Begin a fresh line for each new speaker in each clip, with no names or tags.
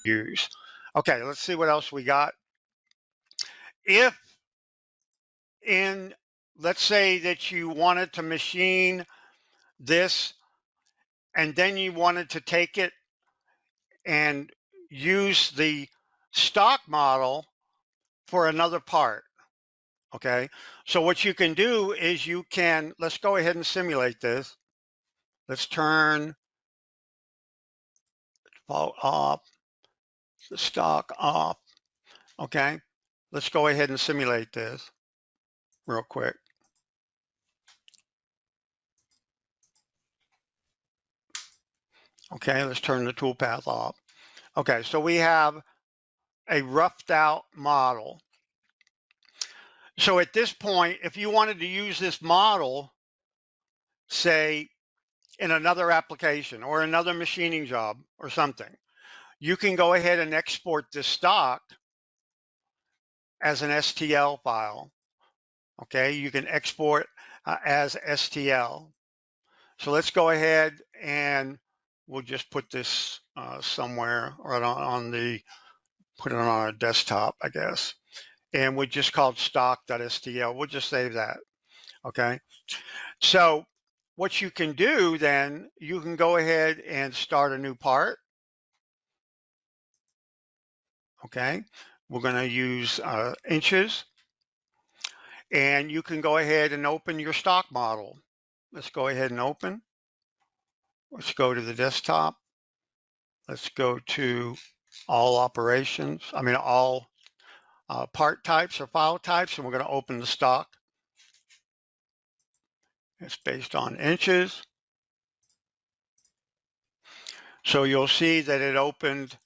use. Okay, let's see what else we got. If let's say that you wanted to machine this and then you wanted to take it and use the stock model for another part. Okay, so what you can do is let's go ahead and simulate this. Let's turn off, the stock off. Okay, let's go ahead and simulate this real quick. Okay, let's turn the toolpath off. Okay, so we have a roughed out model. So at this point, if you wanted to use this model, say in another application or another machining job or something, you can go ahead and export this stock as an STL file. Okay, you can export as STL. So let's go ahead and we'll just put this somewhere right put it on our desktop, I guess. And we just called stock.stl. We'll just save that. Okay. So what you can do then, you can go ahead and start a new part. Okay. We're going to use inches. And you can go ahead and open your stock model. Let's go ahead and open. Let's go to the desktop. Let's go to all operations. All part types or file types, and we're going to open the stock. It's based on inches. So you'll see that it opened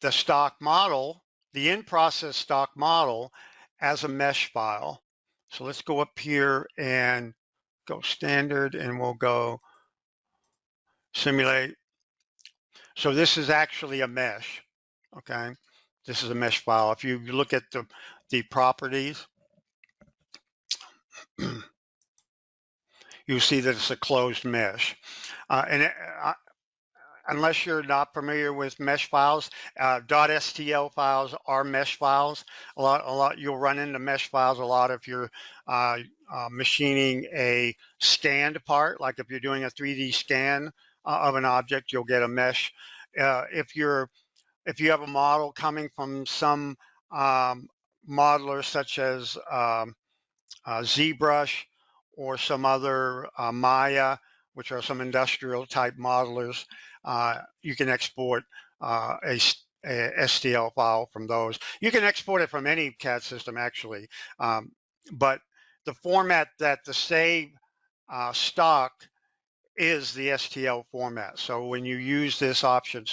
the stock model, the in-process stock model, as a mesh file. So let's go up here and go standard, and we'll go simulate. So this is actually a mesh, okay? This is a mesh file. If you look at the properties, you'll see that it's a closed mesh. Unless you're not familiar with mesh files, .stl files are mesh files. A lot you'll run into mesh files a lot if you're machining a scanned part, like if you're doing a 3D scan of an object, you'll get a mesh. If you have a model coming from some modeler such as ZBrush or some other Maya, which are some industrial type modelers, you can export a STL file from those. You can export it from any CAD system actually, but the format that the save stock is the STL format. So when you use this option,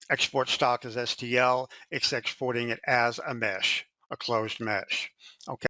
export stock as STL, it's exporting it as a mesh, a closed mesh. Okay.